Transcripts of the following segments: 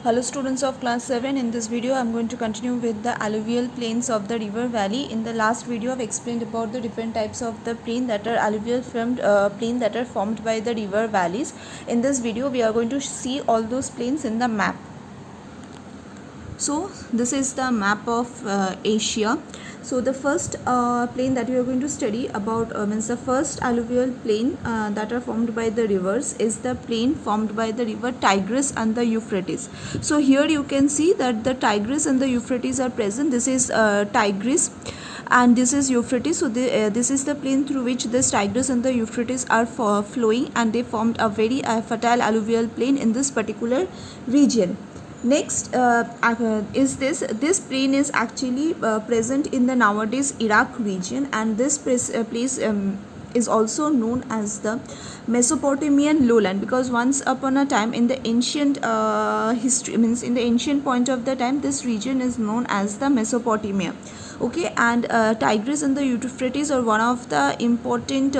Hello students of class 7. In this video I am going to continue with the alluvial plains of the river valley. In the last video I have explained about the different types of the plain that are alluvial plain that are formed by the river valleys. In this video we are going to see all those plains in the map. So this is the map of Asia. So the first plain that we are going to study about means the first alluvial plain that are formed by the rivers is the plain formed by the river Tigris and the Euphrates. So here you can see that the Tigris and the Euphrates are present. This is Tigris and this is Euphrates. So this is the plain through which this Tigris and the Euphrates are flowing, and they formed a very fertile alluvial plain in this particular region. Next is this plain is actually present in the nowadays Iraq region, and this place is also known as the Mesopotamian lowland, because once upon a time in the ancient history, means in the ancient point of the time, this region is known as the Mesopotamia. Okay, and Tigris and the Euphrates are one of the important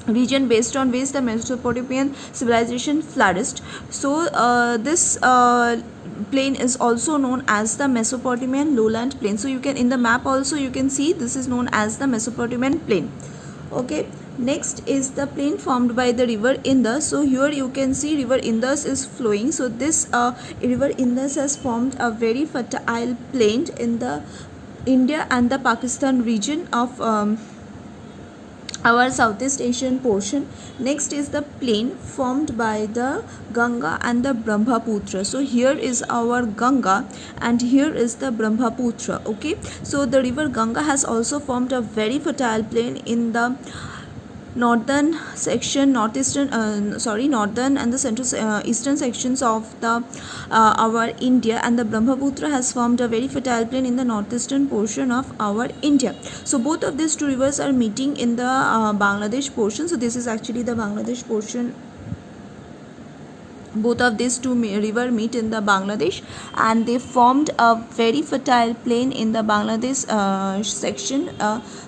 region based on which the Mesopotamian civilization flourished. So this plain is also known as the Mesopotamian lowland plain. So you can, in the map also you can see this is known as the Mesopotamian plain. Okay, next is the plain formed by the river Indus. So here you can see river Indus is flowing. So this river Indus has formed a very fertile plain in the India and the Pakistan region of our Southeast Asian portion. Next is the plain formed by the Ganga and the Brahmaputra. So here is our Ganga and here is the Brahmaputra. Okay, so the river Ganga has also formed a very fertile plain in the northern section, northern and the central eastern sections of the our India, and the Brahmaputra has formed a very fertile plain in the northeastern portion of our India. So both of these two rivers are meeting in the Bangladesh portion. So this is actually the Bangladesh portion. Both of these two river meet in the Bangladesh, and they formed a very fertile plain in the Bangladesh section.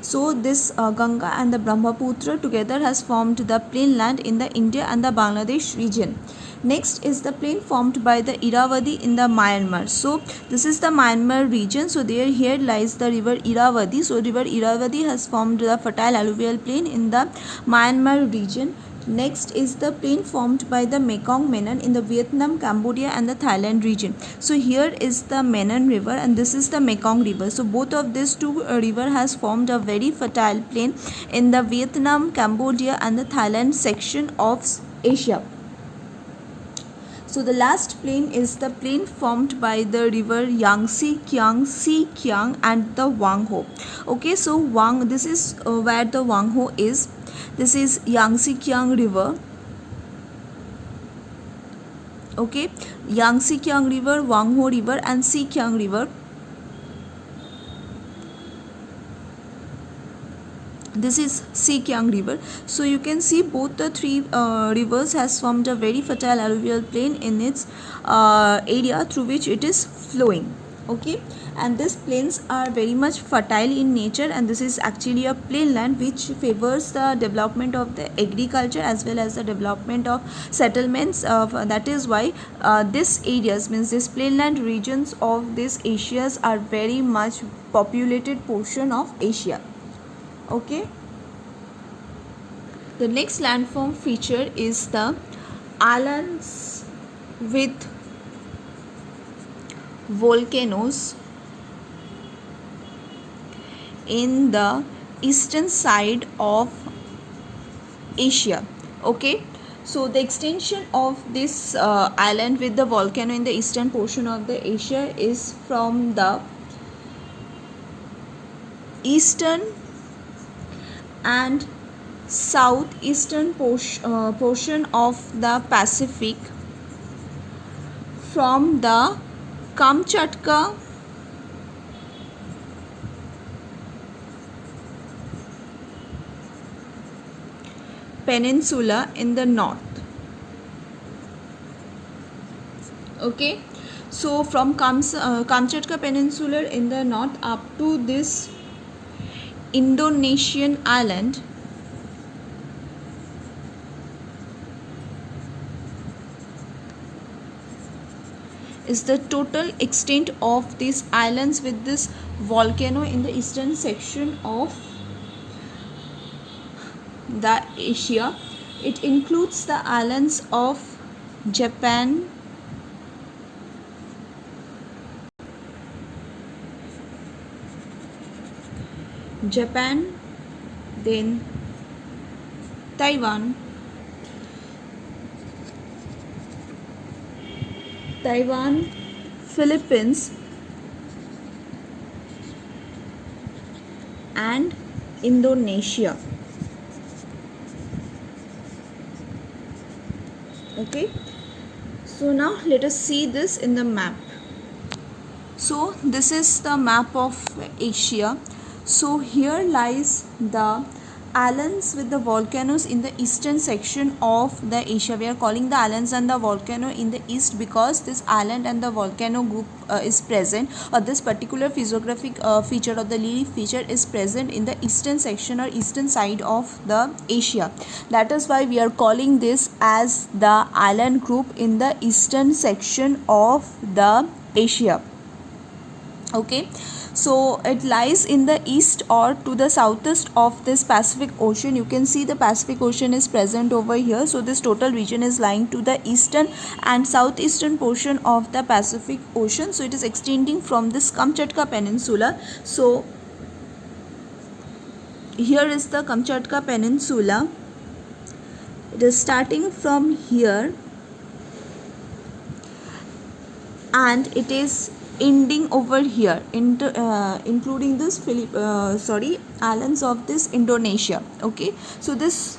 So this Ganga and the Brahmaputra together has formed the plain land in the India and the Bangladesh region. Next is the plain formed by the Irrawaddy in the Myanmar. So this is the Myanmar region. So here lies the river Irrawaddy. So river Irrawaddy has formed the fertile alluvial plain in the Myanmar region. Next is the plain formed by the Mekong Menon in the Vietnam, Cambodia and the Thailand region. So here is the Menon river and this is the Mekong river. So both of these two river has formed a very fertile plain in the Vietnam, Cambodia and the Thailand section of Asia. So the last plain is the plain formed by the river Yangtze Kiang, Si Kiang and the Wang Ho. Okay, so this is where the Wang Ho is. This is Yangtze Kiang river. Okay, Yangtze Kiang river, Wang Ho river and Si Kiang river. This is Si Kiang river. So you can see both the three rivers has formed a very fertile alluvial plain in its area through which it is flowing. Okay, and these plains are very much fertile in nature, and this is actually a plain land which favors the development of the agriculture as well as the development of settlements. That is why these areas, means this plainland regions of these Asias, are very much populated portion of Asia. Okay, the next landform feature is the islands with volcanoes in the eastern side of Asia. Okay, so the extension of this island with the volcano in the eastern portion of the Asia is from the eastern and southeastern portion of the Pacific, from the Kamchatka Peninsula in the north. Okay, so from Kamchatka Peninsula in the north up to this Indonesian island, is the total extent of these islands with this volcano in the eastern section of the Asia. It includes the islands of Japan, then Taiwan, Philippines, and Indonesia. Okay, so now let us see this in the map. So this is the map of Asia. So here lies the islands with the volcanoes in the eastern section of the Asia. We are calling the islands and the volcano in the east because this island and the volcano group is present, or this particular physiographic feature or the relief feature is present in the eastern section or eastern side of the Asia. That is why we are calling this as the island group in the eastern section of the Asia. Okay, so it lies in the east or to the southeast of this Pacific Ocean. You can see the Pacific Ocean is present over here. So this total region is lying to the eastern and southeastern portion of the Pacific Ocean. So it is extending from this Kamchatka Peninsula. So here is the Kamchatka Peninsula. It is starting from here and it is ending over here, including this islands of this Indonesia. Okay, so this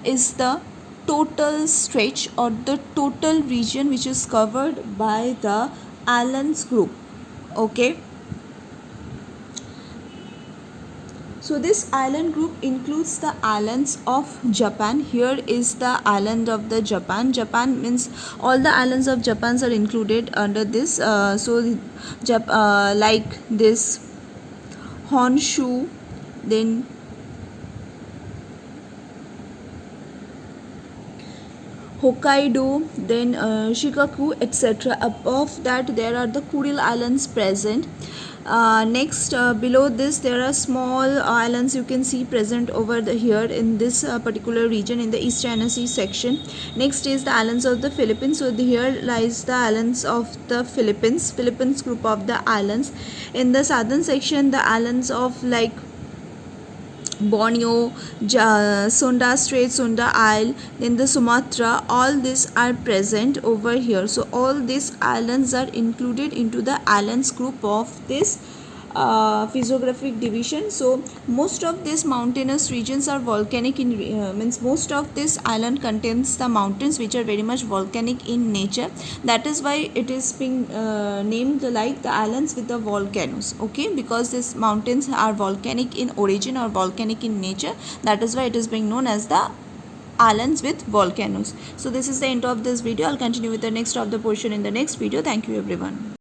is the total stretch or the total region which is covered by the islands group. Okay, so this island group includes the islands of Japan. Here is the island of the Japan. Japan means all the islands of Japan are included under this. Like this Honshu, then Hokkaido, then Shikoku, etc. Above that there are the Kuril Islands present. Next, below this there are small islands you can see present over here in this particular region in the East China Sea section. Next is the islands of the Philippines. So here lies the islands of the Philippines group of the islands. In the southern section, the islands of like Borneo, Sunda Strait, Sunda Isle, then the Sumatra, all these are present over here. So all these islands are included into the islands group of this physiographic division. So most of these mountainous regions are volcanic in means most of this island contains the mountains which are very much volcanic in nature. That is why it is being named like the islands with the volcanoes. Okay, because these mountains are volcanic in origin or volcanic in nature. That is why it is being known as the islands with volcanoes. So this is the end of this video. I'll continue with the next of the portion in the next video. Thank you everyone.